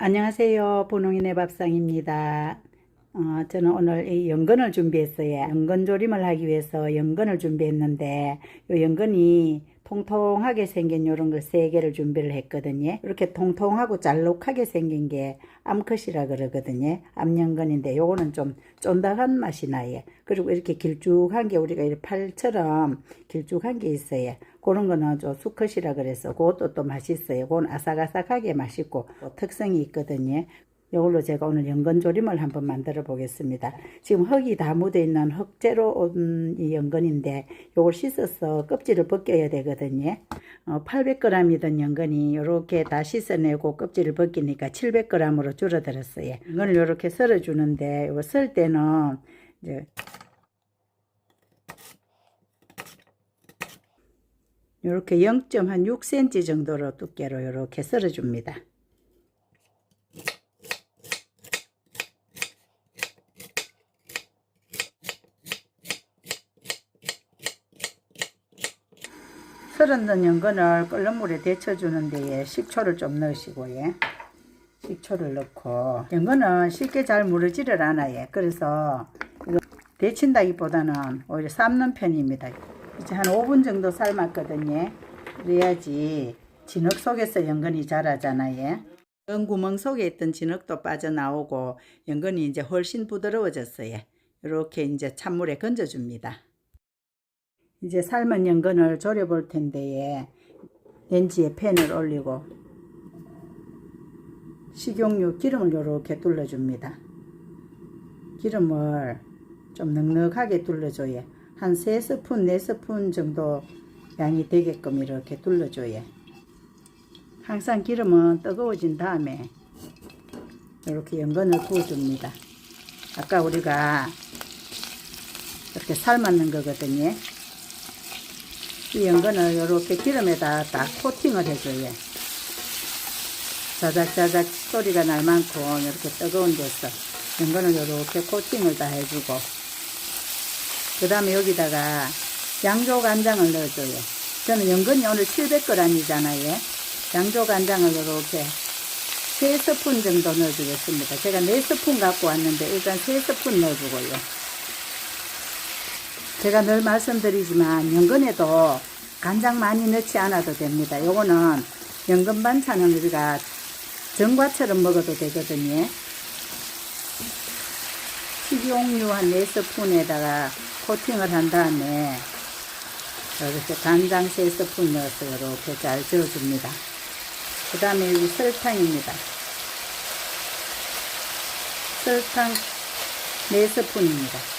안녕하세요. 분홍이네 밥상입니다. 저는 오늘 이 연근을 준비했어요. 연근조림을 하기 위해서 연근을 준비했는데, 이 연근이 통통하게 생긴 요런 걸 3개를 준비를 했거든요. 이렇게 통통하고 잘록하게 생긴 게 암컷이라 그러거든요. 암연근인데 요거는 좀 쫀득한 맛이 나요. 그리고 이렇게 길쭉한 게 우리가 이렇게 팔처럼 길쭉한 게 있어요. 그런 거는 좀 수컷이라 그래서 그것도 또 맛있어요. 그건 아삭아삭하게 맛있고 또 특성이 있거든요. 이걸로 제가 오늘 연근조림을 한번 만들어 보겠습니다. 지금 흙이 다 묻어 있는 흙재로 온 이 연근인데 요걸 씻어서 껍질을 벗겨야 되거든요. 800g이던 연근이 이렇게 다 씻어내고 껍질을 벗기니까 700g으로 줄어들었어요. 이걸 이렇게 썰어 주는데 이거 썰 때는 이제 이렇게 0.6cm 정도로 두께로 이렇게 썰어 줍니다. 썰은 연근을 끓는 물에 데쳐주는 데에 식초를 좀 넣으시고요. 식초를 넣고, 연근은 쉽게 잘 무르지를 않아요. 그래서 이거 데친다기보다는 오히려 삶는 편입니다. 이제 한 5분 정도 삶았거든요. 그래야지 진흙 속에서 연근이 자라잖아요. 연구멍 속에 있던 진흙도 빠져나오고 연근이 이제 훨씬 부드러워졌어요. 이렇게 이제 찬물에 건져줍니다. 이제 삶은 연근을 졸여 볼 텐데 렌지에 팬을 올리고 식용유 기름을 이렇게 둘러줍니다. 기름을 좀 넉넉하게 둘러줘요. 한 3스푼, 4스푼 정도 양이 되게끔 이렇게 둘러줘요. 항상 기름은 뜨거워진 다음에 이렇게 연근을 부어줍니다. 아까 우리가 이렇게 삶았는 거거든요. 이 연근을 이렇게 기름에다 딱 코팅을 해줘요. 자작자작 소리가 날 만큼 이렇게 뜨거운 데서 연근을 이렇게 코팅을 다 해주고, 그 다음에 여기다가 양조간장을 넣어줘요. 저는 연근이 오늘 700g이잖아요. 양조간장을 이렇게 3스푼 정도 넣어주겠습니다. 제가 4스푼 갖고 왔는데 일단 3스푼 넣어주고요. 제가 늘 말씀드리지만 연근에도 간장 많이 넣지 않아도 됩니다. 요거는 연근 반찬은 우리가 전과처럼 먹어도 되거든요. 식용유 한 4스푼에다가 코팅을 한 다음에 이렇게 간장 3스푼 넣어서 이렇게 잘 저어줍니다. 그 다음에 여기 설탕입니다. 설탕 4스푼입니다.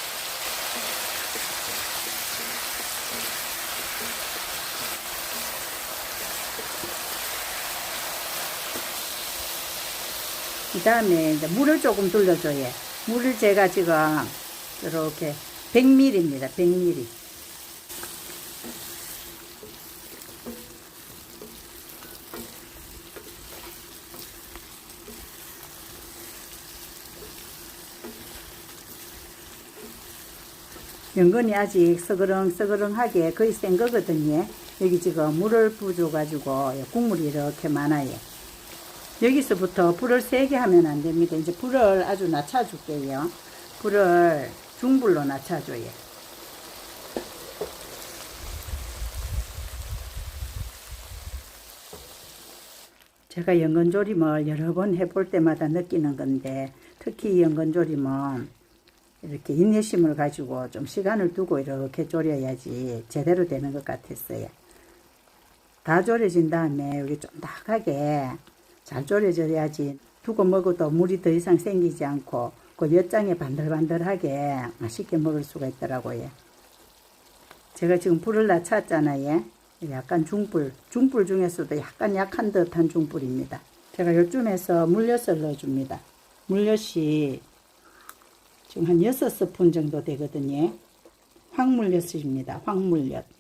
그 다음에 이제 물을 조금 둘러줘요. 물을 제가 지금 이렇게 100ml입니다. 100ml. 연근이 아직 서그렁서그렁하게 거의 센 거거든요. 여기 지금 물을 부어줘 가지고 국물이 이렇게 많아요. 여기서부터 불을 세게 하면 안 됩니다. 이제 불을 아주 낮춰줄게요. 불을 중불로 낮춰줘요. 제가 연근조림을 여러 번 해볼 때마다 느끼는 건데, 특히 연근조림은 이렇게 인내심을 가지고 좀 시간을 두고 이렇게 졸여야지 제대로 되는 것 같았어요. 다 졸여진 다음에 여기 쫀득하게 잘 졸여져야지 두고 먹어도 물이 더 이상 생기지 않고 그 엿장에 반들반들하게 맛있게 먹을 수가 있더라고요. 제가 지금 불을 낮췄잖아요. 약간 중불 중에서도 약간 약한 듯한 중불입니다. 제가 요쯤에서 물엿을 넣어줍니다. 물엿이 지금 한 6스푼 정도 되거든요. 황물엿입니다. 황물엿.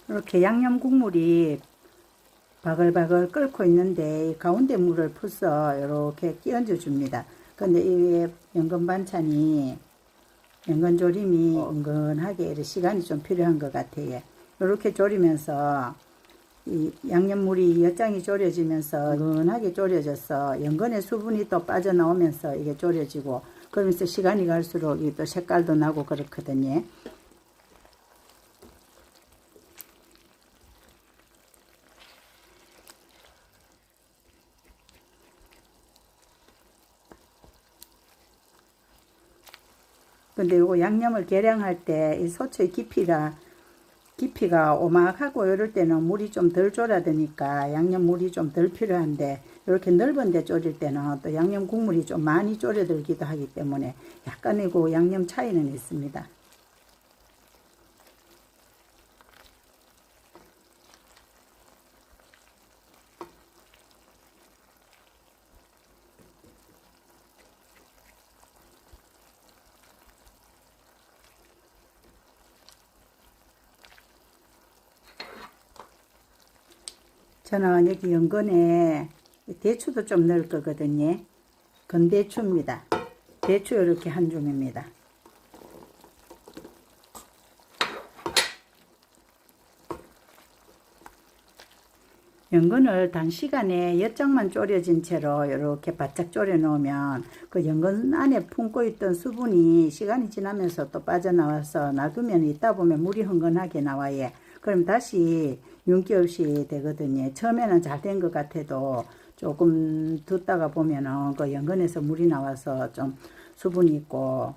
이렇게 양념 국물이 바글바글 끓고 있는데 가운데 물을 푸서 이렇게 끼얹어 줍니다. 근데 이 연근 반찬이 연근조림이 은근하게 이렇게 시간이 좀 필요한 것 같아요. 이렇게 졸이면서 이 양념물이 엿장이 졸여지면서 은근하게 졸여져서 연근의 수분이 또 빠져나오면서 이게 졸여지고 그러면서 시간이 갈수록 이 또 색깔도 나고 그렇거든요. 근데 요거 양념을 계량할 때 이 소초의 깊이가 오막하고 이럴 때는 물이 좀 덜 졸아드니까 양념 물이 좀 덜 필요한데 이렇게 넓은 데 졸일 때는 또 양념 국물이 좀 많이 졸여들기도 하기 때문에 약간의 그 양념 차이는 있습니다. 저는 여기 연근에 대추도 좀 넣을 거거든요. 건대추입니다. 대추 이렇게 한 줌입니다. 연근을 단시간에 엿장만 졸여진 채로 이렇게 바짝 졸여 놓으면 그 연근 안에 품고 있던 수분이 시간이 지나면서 또 빠져나와서 놔두면 있다 보면 물이 흥건하게 나와요. 그럼 다시 윤기 없이 되거든요. 처음에는 잘 된 것 같아도 조금 듣다가 보면은 그 연근에서 물이 나와서 좀 수분이 있고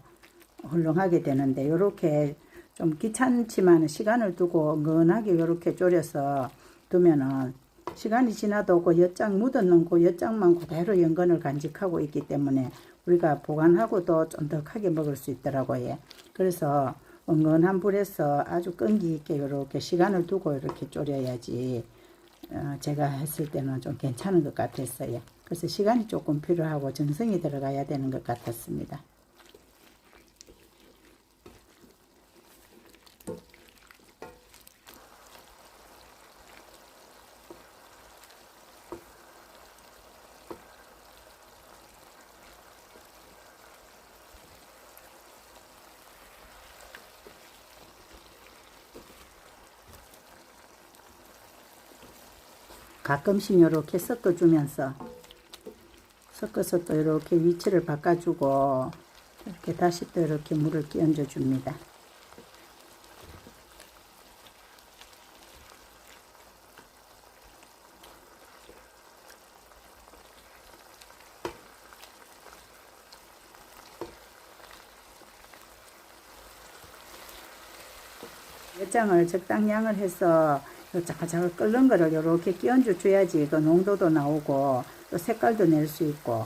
헐렁하게 되는데 이렇게 좀 귀찮지만 시간을 두고 은근하게 이렇게 졸여서 두면은 시간이 지나도 그 엿장 묻어놓은 그 엿장만 그대로 연근을 간직하고 있기 때문에 우리가 보관하고도 쫀득하게 먹을 수 있더라고요. 그래서 은근한 불에서 아주 끈기 있게 이렇게 시간을 두고 이렇게 졸여야지 제가 했을 때는 좀 괜찮은 것 같았어요. 그래서 시간이 조금 필요하고 정성이 들어가야 되는 것 같았습니다. 가끔씩 이렇게 섞어주면서 섞어서 또 이렇게 위치를 바꿔주고 이렇게 다시 또 이렇게 물을 끼얹어 줍니다. 엿장을 적당량을 해서 자글자글 끓는 거를 이렇게 끼얹어 줘야지 그 농도도 나오고 또 색깔도 낼 수 있고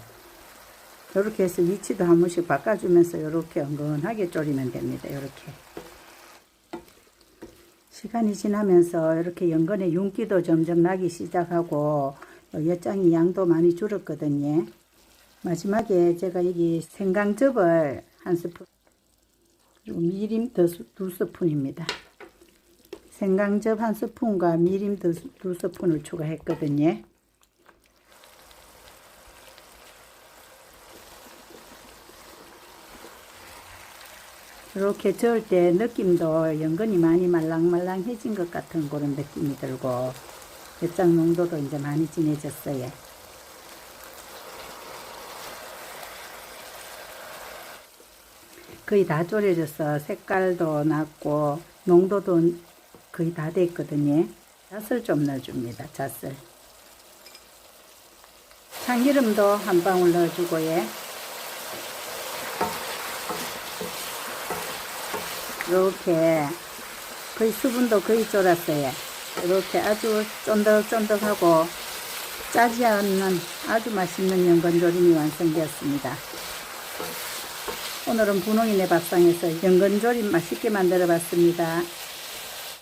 이렇게 해서 위치도 한 번씩 바꿔주면서 이렇게 은근하게 졸이면 됩니다. 이렇게 시간이 지나면서 이렇게 연근의 윤기도 점점 나기 시작하고 엿장이 양도 많이 줄었거든요. 마지막에 제가 여기 생강즙을 한 스푼 그리고 미림 두 스푼입니다. 생강즙 한 스푼과 미림 두 스푼을 추가했거든요. 이렇게 저을 때 느낌도 연근이 많이 말랑말랑해진 것 같은 그런 느낌이 들고 엿장 농도도 이제 많이 진해졌어요. 거의 다 졸여져서 색깔도 났고 농도도 거의 다 됐거든요. 잣을 좀 넣어줍니다. 잣을. 참기름도 한 방울 넣어주고요. 이렇게 거의 수분도 거의 졸았어요. 이렇게 아주 쫀득쫀득하고 짜지 않는 아주 맛있는 연근조림이 완성되었습니다. 오늘은 분홍이네 밥상에서 연근조림 맛있게 만들어 봤습니다.